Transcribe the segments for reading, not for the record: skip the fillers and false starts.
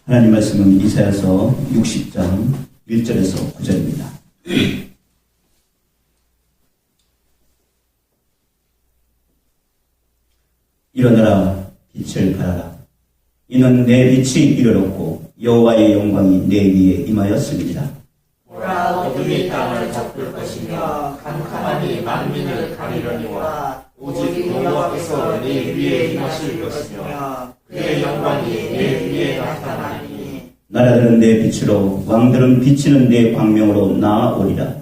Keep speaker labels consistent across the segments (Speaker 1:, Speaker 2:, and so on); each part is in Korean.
Speaker 1: 하나님 말씀은 이사야서 60장 1절에서 9절입니다. 일어나라, 빛을 발하라. 이는 내 빛이 이르렀고 여호와의 영광이 내 위에 임하였습니다.
Speaker 2: 보라, 어둠이 땅을 덮을 것이며 캄캄함이 만민을 가리려니와 오직 여호와께서 내 위에 임하실 것이며 그의 영광이 내 위에 나타나니
Speaker 1: 나라들은 내 빛으로 왕들은 비치는 내 광명으로 나아오리라.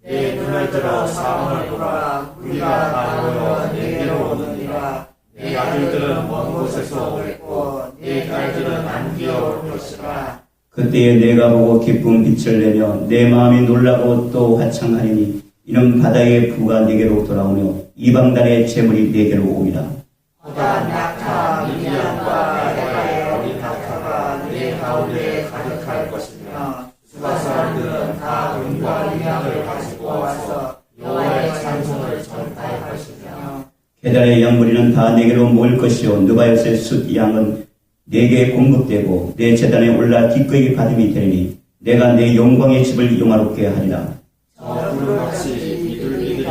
Speaker 2: 내 눈을 들어 사방을 보라. 우리가 다 모여 내게로 오느니라. 내 아들들은 먼 곳에서 오겠고 내 딸들은 안 기어올 것이라.
Speaker 1: 그때에 내가 보고 기쁜 빛을 내며 내 마음이 놀라고 또 화창하리니 이는 바다의 부가 내게로 돌아오며 이방단의 재물이 내게로 오리라.
Speaker 2: 허다한 낙타 미디안과 에바의 어린 낙타가 내 가운데 가득할 것이며 수바 사람들은 다 은과 의향을 가지고 와서 여호와의 찬송을 전파할 것이며
Speaker 1: 게달의 양무리는 다 내게로 모일 것이요 느바요스의 숫 양은 내게 공급되고 내 제단에 올라 기꺼이 받음이 되리니 내가 내 영광의 집을 영화롭게 하리라.
Speaker 2: 저 구름같이 비둘기들이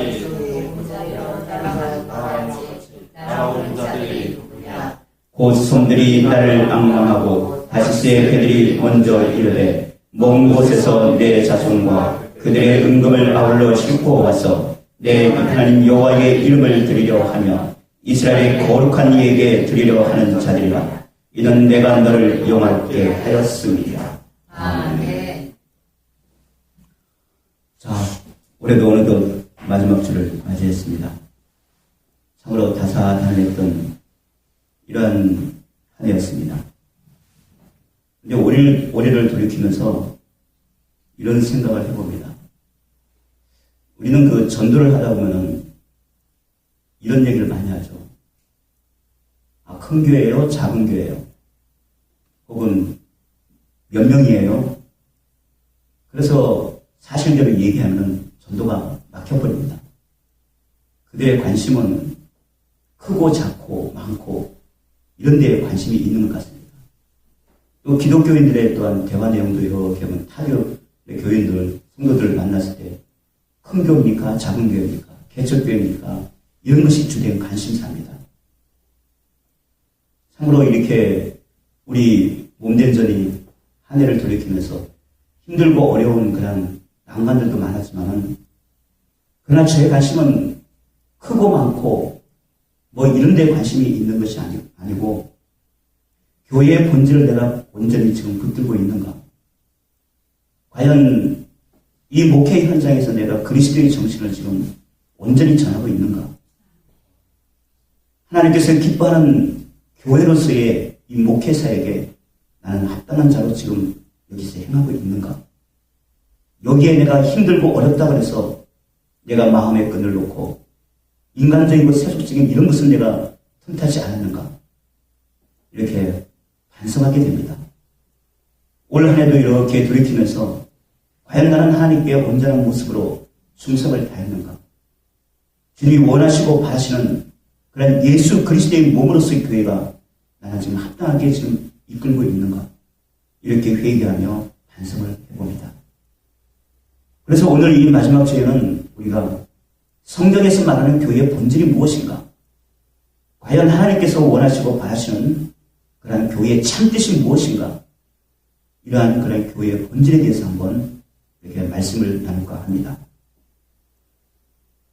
Speaker 2: 나오는 자들이 누구냐.
Speaker 1: 곧 솜들이 나를 앙망하고 다시스의 배들이 먼저 이르되 먼 곳에서 내 자손과 그들의 은금을 아울러 싣고 와서 내 하나님 여호와의 이름을 드리려 하며 이스라엘의 거룩한 이에게 드리려 하는 자들이라. 이는 내가 너를 영화롭게 하였습니다.
Speaker 3: 아멘.
Speaker 1: 자, 올해도 어느덧 마지막 주를 맞이했습니다. 참으로 다사다난했던 이러한 한 해였습니다. 근데 올해를 돌이키면서 이런 생각을 해봅니다. 우리는 그 전도를 하다 보면은 이런 얘기를 많이 하죠. 아, 큰 교회예요? 작은 교회예요? 혹은 몇 명이에요? 그래서 사실대로 얘기하면 전도가 막혀버립니다. 그들의 관심은 크고 작고 많고 이런 데에 관심이 있는 것 같습니다. 또 기독교인들의 또한 대화 내용도 이렇게 보면 타교 교인들, 성도들을 만났을 때 큰 교회입니까? 작은 교회입니까? 개척교회입니까? 이런 것이 주된 관심사입니다. 참으로 이렇게 우리 몸된전이 한 해를 돌이키면서 힘들고 어려운 그런 난관들도 많았지만은 그러나 저의 관심은 크고 많고 뭐 이런 데 관심이 있는 것이 아니고 교회의 본질을 내가 온전히 지금 붙들고 있는가? 과연 이 목회 현장에서 내가 그리스도의 정신을 지금 온전히 전하고 있는가? 하나님께서 기뻐하는 교회로서의 이 목회사에게 나는 합당한 자로 지금 여기서 행하고 있는가? 여기에 내가 힘들고 어렵다 그래서 내가 마음의 끈을 놓고 인간적이고 세속적인 이런 것을 내가 틈타지 않았는가? 이렇게 반성하게 됩니다. 올 한 해도 이렇게 돌이키면서 과연 나는 하나님께 온전한 모습으로 충성을 다했는가? 주님이 원하시고 바라시는 그런 예수 그리스도의 몸으로서의 교회가 나는 지금 합당하게 지금 이끌고 있는가? 이렇게 회개하며 반성을 해봅니다. 그래서 오늘 이 마지막 주에는 우리가 성경에서 말하는 교회의 본질이 무엇인가? 과연 하나님께서 원하시고 바라시는 그런 교회의 참뜻이 무엇인가? 이러한 그런 교회의 본질에 대해서 한번 이렇게 말씀을 나눌까 합니다.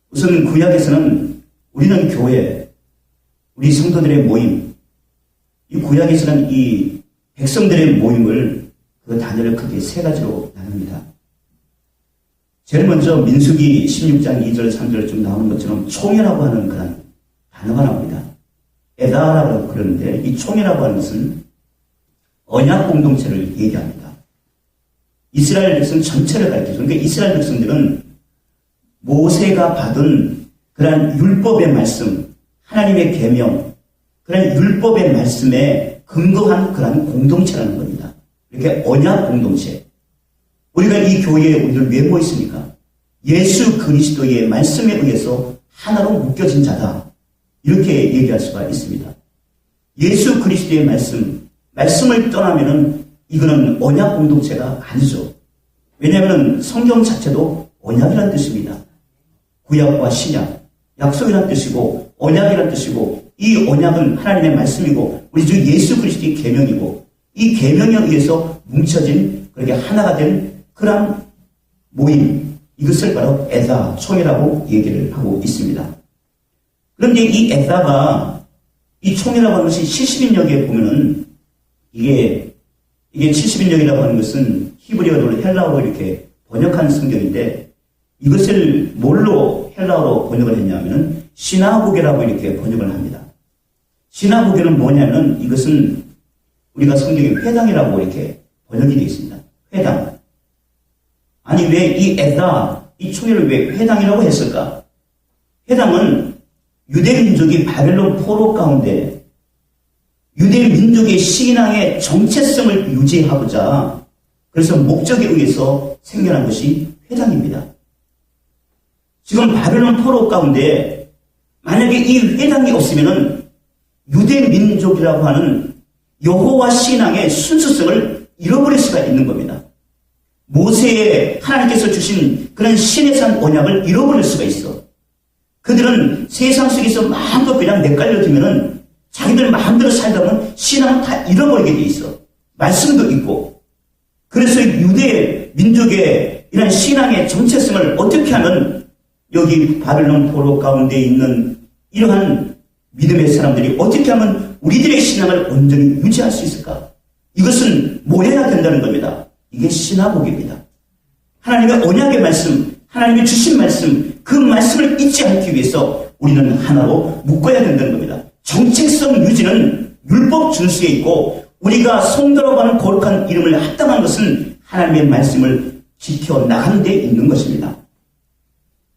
Speaker 1: 우선 구약에서는 우리는 교회, 우리 성도들의 모임, 이 구약에서는 이 백성들의 모임을 그 단어를 크게 세 가지로 나눕니다. 제일 먼저 민수기 16장 2절 3절 좀 나오는 것처럼 총회라고 하는 그런 단어가 나옵니다. 에다라고 그러는데 이 총회라고 하는 것은 언약 공동체를 얘기합니다. 이스라엘 백성 전체를 가리키죠. 그러니까 이스라엘 백성들은 모세가 받은 그런 율법의 말씀, 하나님의 계명, 그런 율법의 말씀에 근거한 그런 공동체라는 겁니다. 이렇게 언약 공동체. 우리가 이 교회에 오늘 왜 모였습니까? 예수 그리스도의 말씀에 의해서 하나로 묶여진 자다. 이렇게 얘기할 수가 있습니다. 예수 그리스도의 말씀을 떠나면은 이거는 언약 공동체가 아니죠. 왜냐하면 성경 자체도 언약이란 뜻입니다. 구약과 신약, 약속이란 뜻이고 언약이란 뜻이고 이 언약은 하나님의 말씀이고 우리 주 예수 그리스도의 계명이고 이 계명에 의해서 뭉쳐진 그렇게 하나가 된 그런 모임, 이것을 바로 에다, 총회라고 얘기를 하고 있습니다. 그런데 이 에다가 이 총회라고 하는 것이 70인역에 보면은 이게 70인역이라고 하는 것은 히브리어로 헬라어로 이렇게 번역한 성경인데 이것을 뭘로 헬라어로 번역을 했냐면은 시나고게라고 이렇게 번역을 합니다. 시나고게는 뭐냐면 이것은 우리가 성경에 회당이라고 이렇게 번역이 되어 있습니다. 회당. 아니 왜 이 에다, 이 총회를 왜 회당이라고 했을까? 회당은 유대민족이 바벨론 포로 가운데 유대민족의 신앙의 정체성을 유지하고자 그래서 목적에 의해서 생겨난 것이 회당입니다. 지금 바벨론 포로 가운데 만약에 이 회당이 없으면은 유대민족이라고 하는 여호와 신앙의 순수성을 잃어버릴 수가 있는 겁니다. 모세의 하나님께서 주신 그런 신의 산 언약을 잃어버릴 수가 있어. 그들은 세상 속에서 마음껏 그냥 내깔려두면은 자기들 마음대로 살다 보면 신앙은 다 잃어버리게 돼 있어. 말씀도 있고. 그래서 유대 민족의 이런 신앙의 정체성을 어떻게 하면 여기 바벨론 포로 가운데 있는 이러한 믿음의 사람들이 어떻게 하면 우리들의 신앙을 온전히 유지할 수 있을까? 이것은 뭐 해야 된다는 겁니다. 이게 시나고기입니다. 하나님의 언약의 말씀, 하나님의 주신 말씀, 그 말씀을 잊지 않기 위해서 우리는 하나로 묶어야 된다는 겁니다. 정체성 유지는 율법 준수에 있고 우리가 성도라고 하는 거룩한 이름을 합당한 것은 하나님의 말씀을 지켜나가는 데 있는 것입니다.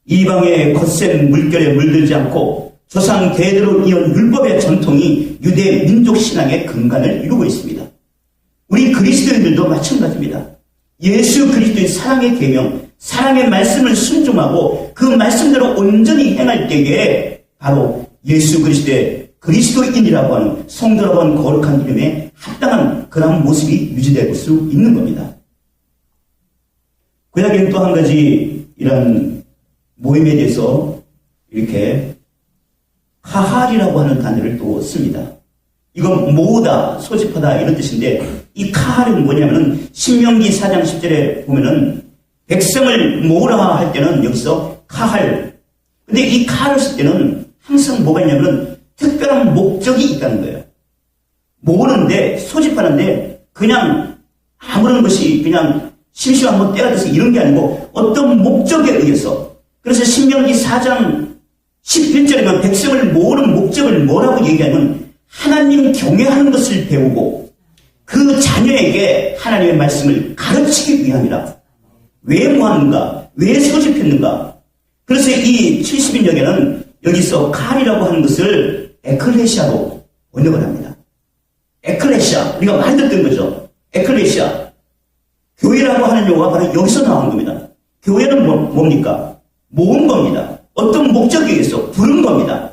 Speaker 1: 이방의 거센 물결에 물들지 않고 조상 대대로 이은 율법의 전통이 유대 민족 신앙의 근간을 이루고 있습니다. 우리 그리스도인들도 마찬가지입니다. 예수 그리스도의 사랑의 계명, 사랑의 말씀을 순종하고 그 말씀대로 온전히 행할 때에 바로 예수 그리스도의 그리스도인이라고 하는 성도라고 하는 거룩한 이름에 합당한 그런 모습이 유지될 수 있는 겁니다. 구약에는 또 한 가지 이런 모임에 대해서 이렇게 카할이라고 하는 단어를 또 씁니다. 이건 모으다, 소집하다 이런 뜻인데 이 카할은 뭐냐면은 신명기 4장 10절에 보면은 백성을 모으라 할 때는 여기서 카할. 근데 이 카할을 쓸 때는 항상 뭐가 있냐면은 특별한 목적이 있다는 거예요. 모으는데, 소집하는데 그냥 아무런 것이 그냥 심심한 뭐 때가 돼서 이런 게 아니고 어떤 목적에 의해서. 그래서 신명기 4장 11절에는 백성을 모으는 목적을 뭐라고 얘기하면 하나님 경외하는 것을 배우고 그 자녀에게 하나님의 말씀을 가르치기 위함이라. 왜 모았는가? 왜 소집했는가? 그래서 이 70인역에는 여기서 칼이라고 하는 것을 에클레시아로 번역을 합니다. 에클레시아, 우리가 많이 듣던 거죠. 에클레시아. 교회라고 하는 용어가 바로 여기서 나온 겁니다. 교회는 뭡니까? 모은 겁니다. 어떤 목적에 의해서 부른 겁니다.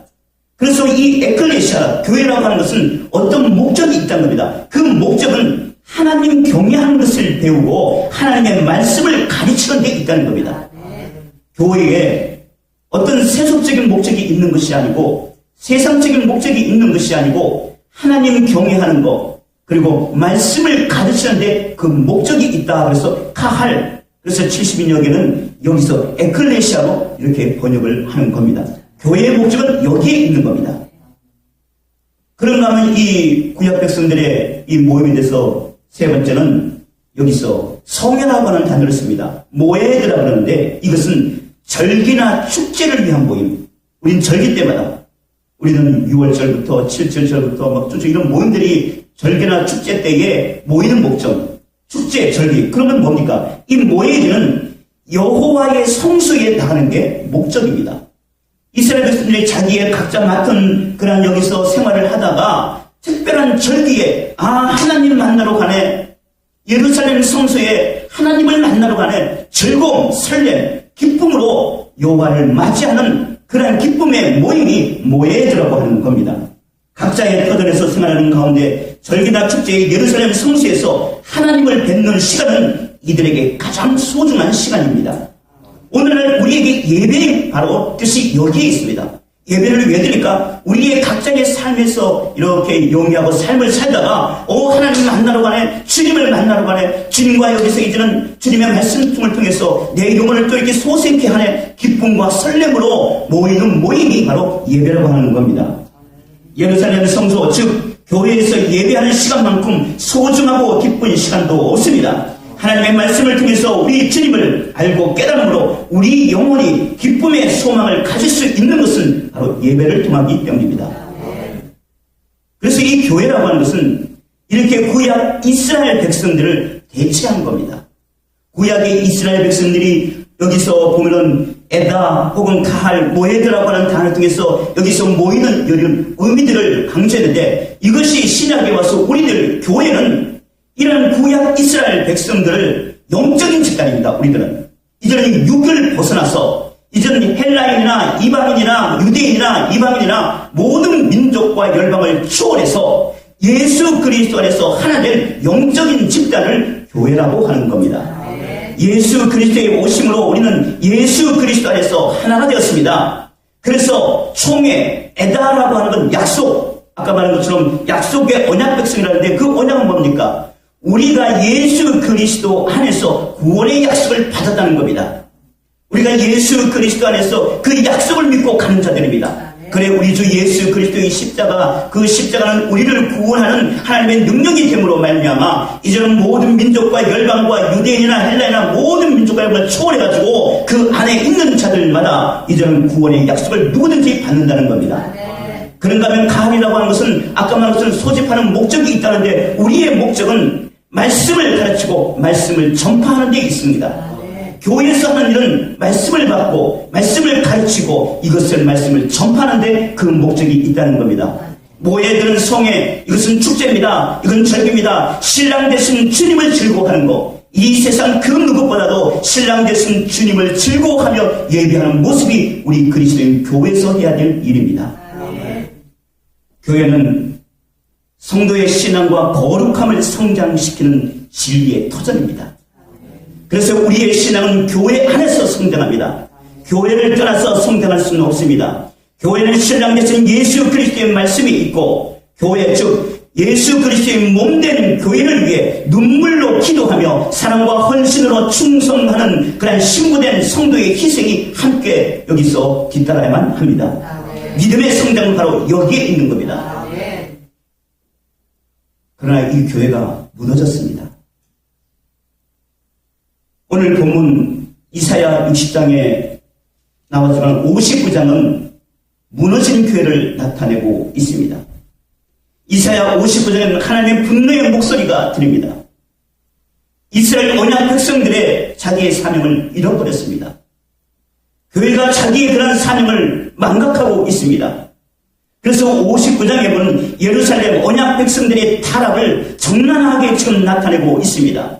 Speaker 1: 그래서 이 에클레시아, 교회라고 하는 것은 어떤 목적이 있다는 겁니다. 그 목적은 하나님 경외하는 것을 배우고 하나님의 말씀을 가르치는 데 있다는 겁니다. 교회에 어떤 세속적인 목적이 있는 것이 아니고 세상적인 목적이 있는 것이 아니고 하나님 경외하는 것 그리고 말씀을 가르치는 데 그 목적이 있다. 그래서 카할. 그래서 70인역에는 여기서 에클레시아로 이렇게 번역을 하는 겁니다. 교회의 목적은 여기에 있는 겁니다. 그런가 하면 이 구약 백성들의 이 모임에 대해서 세 번째는 여기서 성회라고 하는 단어를 씁니다. 모에드라고 하는데 이것은 절기나 축제를 위한 모임. 우린 절기 때마다 우리는 6월절부터 7절부터 막 쭉 이런 모임들이 절기나 축제 때에 모이는 목적. 축제, 절기. 그러면 뭡니까? 이 모에드는 여호와의 성소에 나가는 게 목적입니다. 이스라엘 백성들이 자기의 각자 맡은 그런 여기서 생활을 하다가 특별한 절기에 하나님 만나러 가네. 예루살렘 성소에 하나님을 만나러 가네. 즐거움, 설렘, 기쁨으로 여호와를 맞이하는 그런 기쁨의 모임이 모에드라고 하는 겁니다. 각자의 터전에서 생활하는 가운데 절기나 축제의 예루살렘 성수에서 하나님을 뵙는 시간은 이들에게 가장 소중한 시간입니다. 오늘날 우리에게 예배의 바로 뜻이 여기에 있습니다. 예배를 왜 드릴까? 우리의 각자의 삶에서 이렇게 영위하고 삶을 살다가 하나님 만나러 가네, 주님을 만나러 가네, 주님과 여기서 이제는 주님의 말씀을 통해서 내 영혼을 또 이렇게 소생케 하네, 기쁨과 설렘으로 모이는 모임이 바로 예배라고 하는 겁니다. 예루살렘 성소, 즉 교회에서 예배하는 시간만큼 소중하고 기쁜 시간도 없습니다. 하나님의 말씀을 통해서 우리 주님을 알고 깨달음으로 우리 영혼이 기쁨의 소망을 가질 수 있는 것은 바로 예배를 통하기 때문입니다. 그래서 이 교회라고 하는 것은 이렇게 구약 이스라엘 백성들을 대체한 겁니다. 구약의 이스라엘 백성들이 여기서 보면은 에다 혹은 가할, 모에드라고 하는 단어를 통해서 여기서 모이는 이런 의미들을 강조했는데, 이것이 신약에 와서 우리들 교회는 이런 구약 이스라엘 백성들을 영적인 집단입니다. 우리들은 이제는 육을 벗어나서 이제는 헬라인이나 이방인이나 유대인이나 이방인이나 모든 민족과 열방을 초월해서 예수 그리스도 안에서 하나 된 영적인 집단을 교회라고 하는 겁니다. 예수 그리스도의 오심으로 우리는 예수 그리스도 안에서 하나가 되었습니다. 그래서 총회, 에다라고 하는 건 약속, 아까 말한 것처럼 약속의 언약 백성이라는데 그 언약은 뭡니까? 우리가 예수 그리스도 안에서 구원의 약속을 받았다는 겁니다. 우리가 예수 그리스도 안에서 그 약속을 믿고 가는 자들입니다. 그래 우리 주 예수 그리스도의 십자가, 그 십자가는 우리를 구원하는 하나님의 능력이 됨으로 말미암아 이제는 모든 민족과 열방과 유대인이나 헬라인이나 모든 민족과 열방을 초월해가지고 그 안에 있는 자들마다 이제는 구원의 약속을 누구든지 받는다는 겁니다. 그런가 하면 가할이라고 하는 것은 아까 말한 것은 소집하는 목적이 있다는데, 우리의 목적은 말씀을 가르치고 말씀을 전파하는 데 있습니다. 교회에서 하는 일은 말씀을 받고 말씀을 가르치고 이것을 말씀을 전파하는데 그 목적이 있다는 겁니다. 모예드는 성회, 이것은 축제입니다. 이건 절기입니다. 신랑 되신 주님을 즐거워하는 것, 이 세상 그 누구보다도 신랑 되신 주님을 즐거워하며 예배하는 모습이 우리 그리스도인 교회에서 해야 될 일입니다. 교회는 성도의 신앙과 거룩함을 성장시키는 진리의 터전입니다. 그래서 우리의 신앙은 교회 안에서 성장합니다. 교회를 떠나서 성장할 수는 없습니다. 교회는 신랑 되신 예수 그리스도의 말씀이 있고, 교회 즉 예수 그리스도의 몸된 교회를 위해 눈물로 기도하며 사랑과 헌신으로 충성하는 그런 신부된 성도의 희생이 함께 여기서 뒤따라야만 합니다. 믿음의 성장은 바로 여기에 있는 겁니다. 그러나 이 교회가 무너졌습니다. 오늘 본문 이사야 60장에 나왔지만 59장은 무너진 교회를 나타내고 있습니다. 이사야 59장에는 하나님의 분노의 목소리가 들립니다. 이스라엘 언약 백성들의 자기의 사명을 잃어버렸습니다. 교회가 자기의 그런 사명을 망각하고 있습니다. 그래서 59장에 보면 예루살렘 언약 백성들의 타락을 적나라하게 지금 나타내고 있습니다.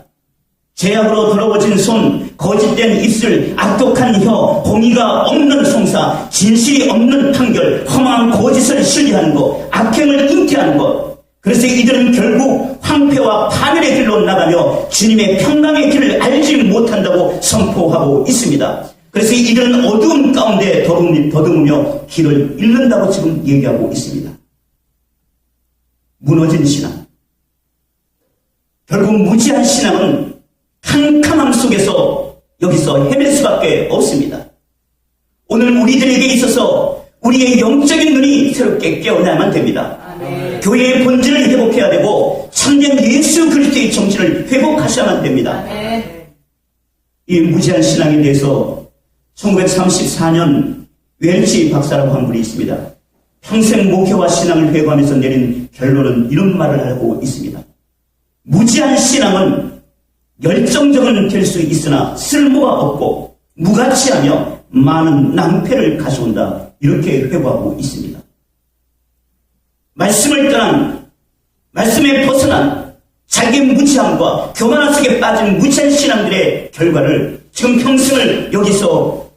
Speaker 1: 죄악으로 더러워진 손, 거짓된 입술, 악독한 혀, 공의가 없는 송사, 진실이 없는 판결, 험한 거짓을 신뢰하는 것, 악행을 잉태하는 것. 그래서 이들은 결국 황폐와 파멸의 길로 나가며 주님의 평강의 길을 알지 못한다고 선포하고 있습니다. 그래서 이들은 어두운 가운데 더듬으며 길을 잃는다고 지금 얘기하고 있습니다. 무너진 신앙. 결국 무지한 신앙은 캄캄함 속에서 여기서 헤맬 수밖에 없습니다. 오늘 우리들에게 있어서 우리의 영적인 눈이 새롭게 깨어나야만 됩니다. 교회의 본질을 회복해야 되고 참된 예수 그리스도의 정신을 회복하셔야만 됩니다. 이 무지한 신앙에 대해서 1934년 웰치 박사라고 한 분이 있습니다. 평생 목회와 신앙을 회고하면서 내린 결론은 이런 말을 하고 있습니다. 무지한 신앙은 열정적은 될 수 있으나 쓸모가 없고 무가치하며 많은 낭패를 가져온다. 이렇게 회고하고 있습니다. 말씀을 떠난, 말씀에 벗어난 자기의 무지함과 교만함 속에 빠진 무지한 신앙들의 결과를 지금 평생을 여기서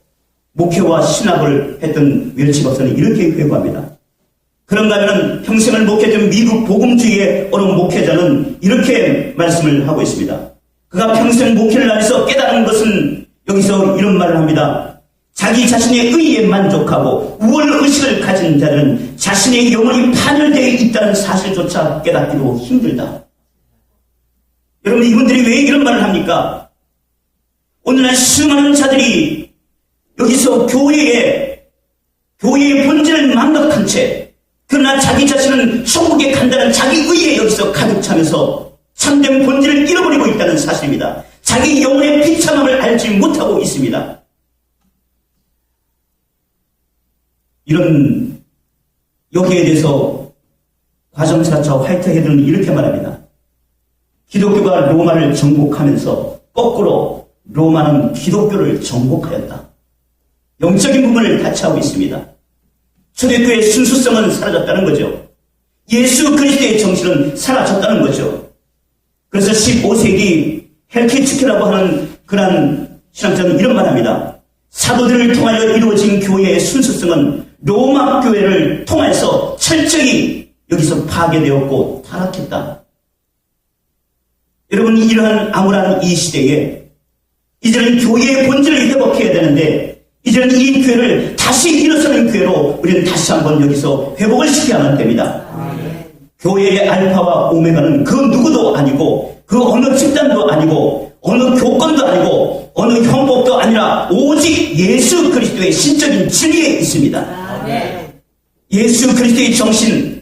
Speaker 1: 목회와 신학을 했던 웰치 박사는 이렇게 회고합니다. 그런가 하면 평생을 목회된 미국 복음주의의 어느 목회자는 이렇게 말씀을 하고 있습니다. 그가 평생 목회를 하면서 깨달은 것은 여기서 이런 말을 합니다. 자기 자신의 의에 만족하고 우월의식을 가진 자들은 자신의 영혼이 파멸되어 있다는 사실조차 깨닫기도 힘들다. 여러분, 이분들이 왜 이런 말을 합니까? 오늘날 수많은 자들이 여기서 교회의 본질을 망각한 채, 그러나 자기 자신은 천국에 간다는 자기 의에 여기서 가득 차면서 참된 본질을 잃어버리고 있다는 사실입니다. 자기 영혼의 비참함을 알지 못하고 있습니다. 이런 여기에 대해서 과정사차 화이트헤드는 이렇게 말합니다. 기독교가 로마를 정복하면서 거꾸로 로마는 기독교를 정복하였다. 영적인 부분을 다치하고 있습니다. 초대교회의 순수성은 사라졌다는 거죠. 예수 그리스도의 정신은 사라졌다는 거죠. 그래서 15세기 헬키츠키라고 하는 그런 신학자는 이런 말합니다. 사도들을 통하여 이루어진 교회의 순수성은 로마 교회를 통해서 철저히 여기서 파괴되었고 타락했다. 여러분, 이러한 암울한 이 시대에 이제는 교회의 본질을 회복해야 되는데, 이제는 이 교회를 다시 일어서는 교회로 우리는 다시 한번 여기서 회복을 시켜야만 됩니다. 교회의 알파와 오메가는 그 누구도 아니고, 그 어느 집단도 아니고, 어느 교권도 아니고, 어느 형법도 아니라 오직 예수 그리스도의 신적인 진리에 있습니다. 예수 그리스도의 정신,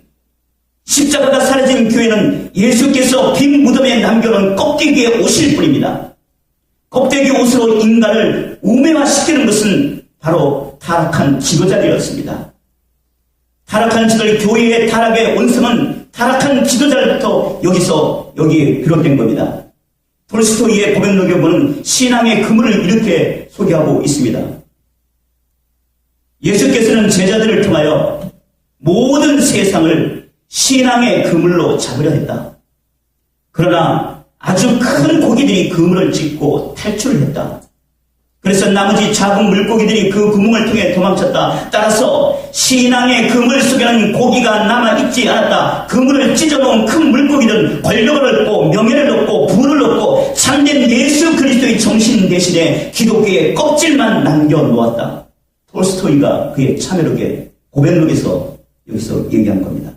Speaker 1: 십자가가 사라진 교회는 예수께서 빈 무덤에 남겨놓은 껍데기의 옷일 뿐입니다. 껍데기 옷으로 인간을 우매화시키는 것은 바로 타락한 지도자들이었습니다. 타락한 지도자, 교회의 타락의 원성은 타락한 지도자로부터 여기에 비롯된 겁니다. 톨스토이의 고백록에 보는 신앙의 그물을 이렇게 소개하고 있습니다. 예수께서는 제자들을 통하여 모든 세상을 신앙의 그물로 잡으려 했다. 그러나 아주 큰 고기들이 그물을 찢고 탈출을 했다. 그래서 나머지 작은 물고기들이 그 구멍을 통해 도망쳤다. 따라서 신앙의 그물 속에는 고기가 남아있지 않았다. 그물을 찢어놓은 큰 물고기들은 권력을 얻고 명예를 얻고 부를 얻고 참된 예수 그리스도의 정신 대신에 기독교의 껍질만 남겨놓았다. 톨스토이가 그의 참여록의 고백록에서 여기서 얘기한 겁니다.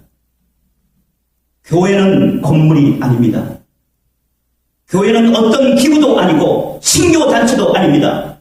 Speaker 1: 교회는 건물이 아닙니다. 교회는 어떤 기구도 아니고 신교단체도 아닙니다.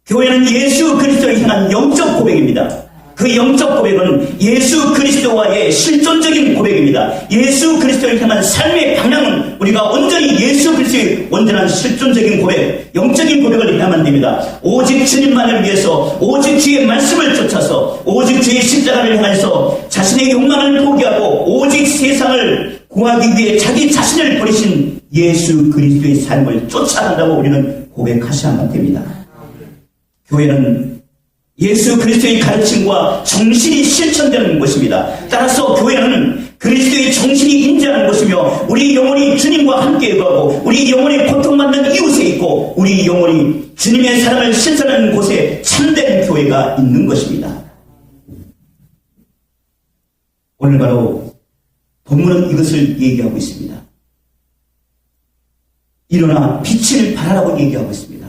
Speaker 1: 교회는 예수 그리스도를 향한 영적 고백입니다. 그 영적 고백은 예수 그리스도와의 실존적인 고백입니다. 예수 그리스도를 향한 삶의 방향은 우리가 온전히 예수 그리스도의 온전한 실존적인 고백, 영적인 고백을 향하면 됩니다. 오직 주님만을 위해서, 오직 주의 말씀을 쫓아서, 오직 주의 십자가를 향해서 자신의 욕망을 포기하고 오직 세상을 구하기 위해 자기 자신을 버리신 예수 그리스도의 삶을 쫓아간다고 우리는 고백하셔야만 됩니다. 교회는 예수 그리스도의 가르침과 정신이 실천되는 것입니다. 따라서 교회는 그리스도의 정신이 임재하는 곳이며 우리 영혼이 주님과 함께 거하고 우리 영혼이 고통받는 이웃에 있고 우리 영혼이 주님의 사랑을 실천하는 곳에 참된 교회가 있는 것입니다. 오늘 바로 본문은 이것을 얘기하고 있습니다. 일어나 빛을 발하라고 얘기하고 있습니다.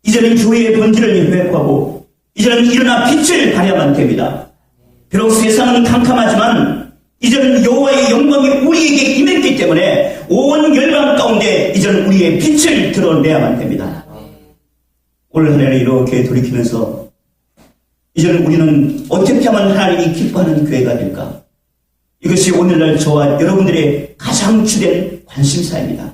Speaker 1: 이제는 교회의 본질을 회복하고 이제는 일어나 빛을 발해야만 됩니다. 비록 세상은 캄캄하지만 이제는 여호와의 영광이 우리에게 임했기 때문에 온 열방 가운데 이제는 우리의 빛을 드러내야만 됩니다. 올 한 해를 이렇게 돌이키면서 이제는 우리는 어떻게 하면 하나님이 기뻐하는 교회가 될까? 이것이 오늘날 저와 여러분들의 가장 주된 관심사입니다.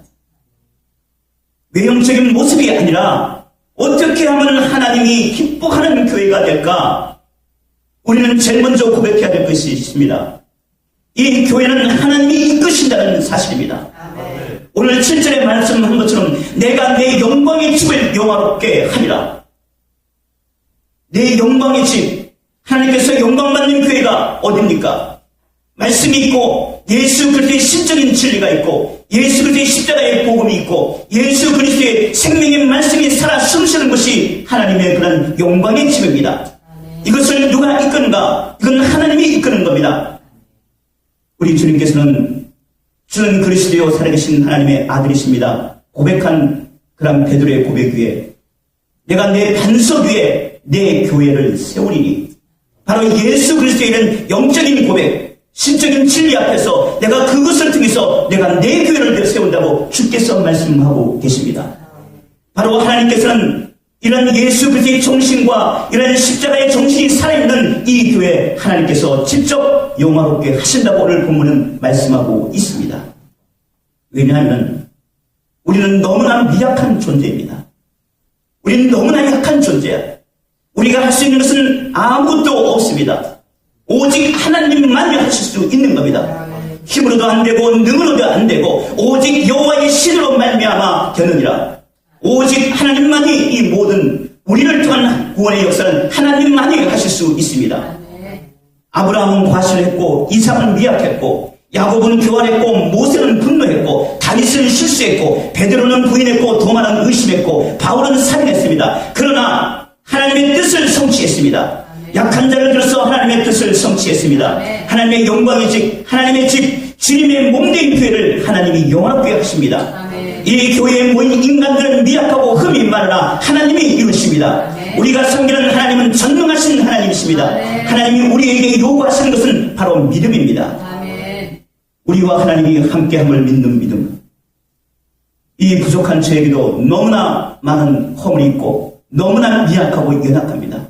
Speaker 1: 외형적인 모습이 아니라 어떻게 하면 하나님이 기뻐하는 교회가 될까? 우리는 제일 먼저 고백해야 될 것이 있습니다. 이 교회는 하나님이 이끄신다는 사실입니다. 오늘 7절에 말씀한 것처럼 내가 내 영광의 집을 영화롭게 하리라. 내 영광의 집, 하나님께서 영광받는 교회가 어딥니까? 말씀이 있고 예수 그리스도의 신적인 진리가 있고 예수 그리스도의 십자가의 복음이 있고 예수 그리스도의 생명의 말씀이 살아 숨쉬는 것이 하나님의 그런 영광의 집입니다. 이것을 누가 이끄는가? 이건 하나님이 이끄는 겁니다. 우리 주님께서는 주는 그리스도요 살아계신 하나님의 아들이십니다. 고백한 그런 베드로의 고백 위에 내가 내 반석 위에 내 교회를 세우리니, 바로 예수 그리스도에 이른 영적인 고백, 신적인 진리 앞에서 내가 그것을 통해서 내가 내 교회를 세운다고 주께서 말씀하고 계십니다. 바로 하나님께서는 이런 예수 그리스도의 정신과 이런 십자가의 정신이 살아있는 이 교회 하나님께서 직접 영화롭게 하신다고 오늘 본문은 말씀하고 있습니다. 왜냐하면 우리는 너무나 미약한 존재입니다. 우리는 너무나 약한 존재야. 우리가 할 수 있는 것은 아무것도 없습니다. 오직 하나님만이 하실 수 있는 겁니다. 힘으로도 안 되고 능으로도 안 되고 오직 여호와의 신으로 말미암아 되느니라. 오직 하나님만이 이 모든 우리를 통한 구원의 역사는 하나님만이 하실 수 있습니다. 아브라함은 과실을 했고 이삭은 미약했고 야곱은 교활했고 모세는 분노했고 다윗은 실수했고 베드로는 부인했고 도마는 의심했고 바울은 살인했습니다. 그러나 하나님의 뜻을 성취했습니다. 약한 자를 들어서 하나님의 뜻을 성취했습니다. 하나님의 영광의 집, 하나님의 집, 주님의 몸된 교회를 하나님이 영화롭게 하십니다. 이 교회에 모인 인간들은 미약하고 흠이 많으나 하나님이 이루십니다. 우리가 섬기는 하나님은 전능하신 하나님이십니다. 하나님이 우리에게 요구하시는 것은 바로 믿음입니다. 우리와 하나님이 함께함을 믿는 믿음. 이 부족한 저에게도 너무나 많은 허물이 있고 너무나 미약하고 연약합니다.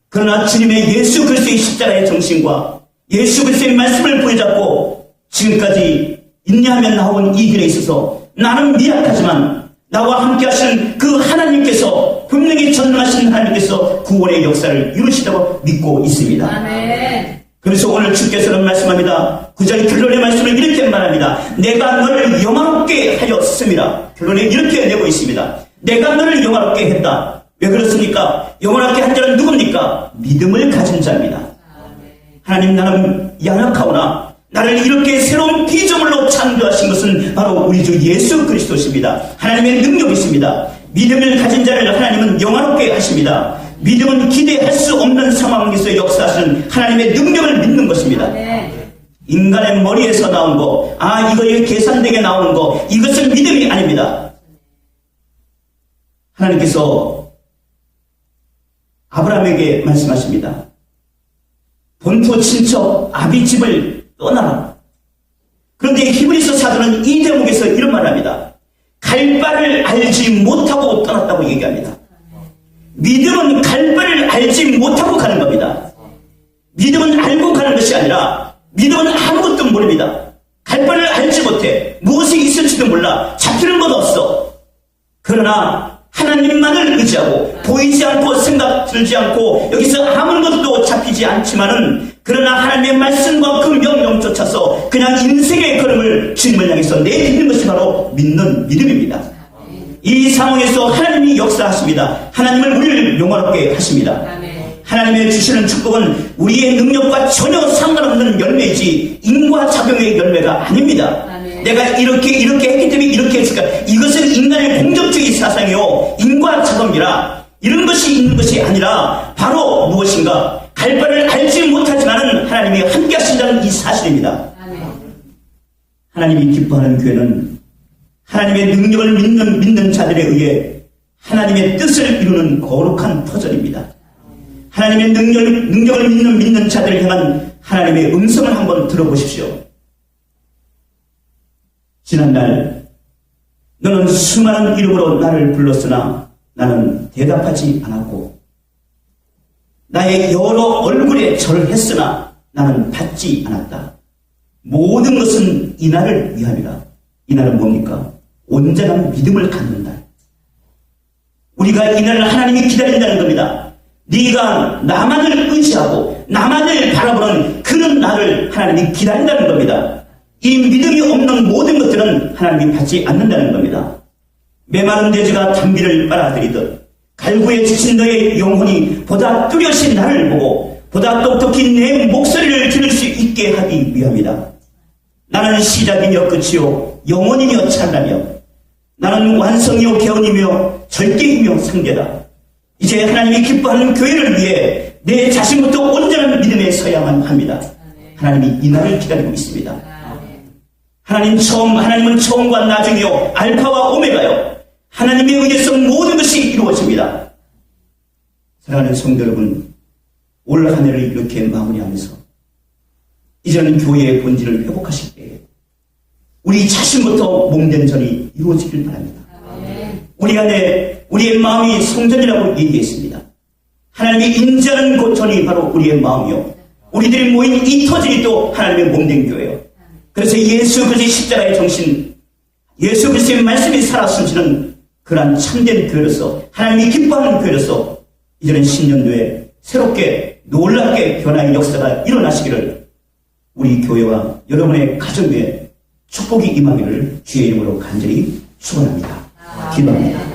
Speaker 1: 그러나 주님의 예수 그리스도의 십자가의 정신과 예수 그리스도의 말씀을 부여잡고 지금까지 인내하며 나온 이 길에 있어서 나는 미약하지만 나와 함께 하시는 그 하나님께서 분명히 전능하신 하나님께서 구원의 역사를 이루시다고 믿고 있습니다. 아멘. 그래서 오늘 주께서는 말씀합니다. 9절 결론의 말씀을 이렇게 말합니다. 내가 너를 영화롭게 하였습니다. 결론에 이렇게 내고 있습니다. 내가 너를 영화롭게 했다. 왜 그렇습니까? 영원하게 한 자는 누굽니까? 믿음을 가진 자입니다. 하나님, 나는 연약하오나 나를 이렇게 새로운 피조물로 창조하신 것은 바로 우리 주 예수 그리스도십니다. 하나님의 능력이십니다. 믿음을 가진 자를 하나님은 영화롭게 하십니다. 믿음은 기대할 수 없는 상황에서 역사하시는 하나님의 능력을 믿는 것입니다. 인간의 머리에서 나온 거, 이거 계산되게 나오는 거, 이것은 믿음이 아닙니다. 하나님께서 아브라함에게 말씀하십니다. 본토 친척 아비 집을 떠나라. 그런데 히브리서 사도는 이 대목에서 이런 말을 합니다. 갈 바를 알지 못하고 떠났다고 얘기합니다. 믿음은 갈 바를 알지 못하고 가는 겁니다. 믿음은 알고 가는 것이 아니라 믿음은 아무것도 모릅니다. 갈 바를 알지 못해. 무엇이 있을지도 몰라. 잡히는 것 없어. 그러나 하나님만을 의지하고 보이지 않고 생각 들지 않고 여기서 아무것도 잡히지 않지만은 그러나 하나님의 말씀과 그 명령 쫓아서 그냥 인생의 걸음을 주님을 향해서 내딛는 것이 바로 믿는 믿음입니다. 이 상황에서 하나님이 역사하십니다. 하나님을 우리를 영화롭게 하십니다. 하나님의 주시는 축복은 우리의 능력과 전혀 상관없는 열매이지 인과작용의 열매가 아닙니다. 내가 이렇게 했기 때문에 이렇게 했을까? 이것은 인간의 공적주의 사상이요 인과작용이라 이런 것이 있는 것이 아니라 바로 무엇인가? 갈 바를 알지 못하지만은 하나님이 함께 하신다는 이 사실입니다. 하나님이 기뻐하는 교회는 하나님의 능력을 믿는 자들에 의해 하나님의 뜻을 이루는 거룩한 터전입니다. 하나님의 능력을 믿는 자들을 향한 하나님의 음성을 한번 들어보십시오. 지난날 너는 수많은 이름으로 나를 불렀으나 나는 대답하지 않았고 나의 여러 얼굴에 절을 했으나 나는 받지 않았다. 모든 것은 이날을 위함이라. 이날은 뭡니까? 온전한 믿음을 갖는 날. 우리가 이날을 하나님이 기다린다는 겁니다. 네가 나만을 의지하고 나만을 바라보는 그런 날을 하나님이 기다린다는 겁니다. 이 믿음이 없는 모든 것들은 하나님이 받지 않는다는 겁니다. 메마른 돼지가 담비를 빨아들이듯 갈구에 지친 너의 영혼이 보다 뚜렷이 나를 보고 보다 똑똑히 내 목소리를 들을 수 있게 하기 위함이다. 나는 시작이며 끝이요 영원이며 찰나며 나는 완성이요 개헌이며 절대이며 상대다. 이제 하나님이 기뻐하는 교회를 위해 내 자신부터 온전한 믿음에 서야만 합니다. 하나님이 이 날을 기다리고 있습니다. 하나님은 처음과 나중이요 알파와 오메가요. 하나님에 의해서 모든 것이 이루어집니다. 사랑하는 성도 여러분, 올 한 해를 이렇게 마무리하면서 이제는 교회의 본질을 회복하실 때에 우리 자신부터 몸된 전이 이루어지길 바랍니다. 우리 안에 우리의 마음이 성전이라고 얘기했습니다. 하나님이 인자하는 그 전이 바로 우리의 마음이요, 우리들이 모인 이 터전이 또 하나님의 몸된 교회요. 그래서 예수 그리스도의 십자가의 정신, 예수 그리스도의 말씀이 살아 숨쉬는 그러한 참된 교회로서, 하나님이 기뻐하는 교회로서 이제는 신년도에 새롭게 놀랍게 변화의 역사가 일어나시기를 우리 교회와 여러분의 가정에 축복이 임하기를 주의 이름으로 간절히 축원합니다. 기도합니다.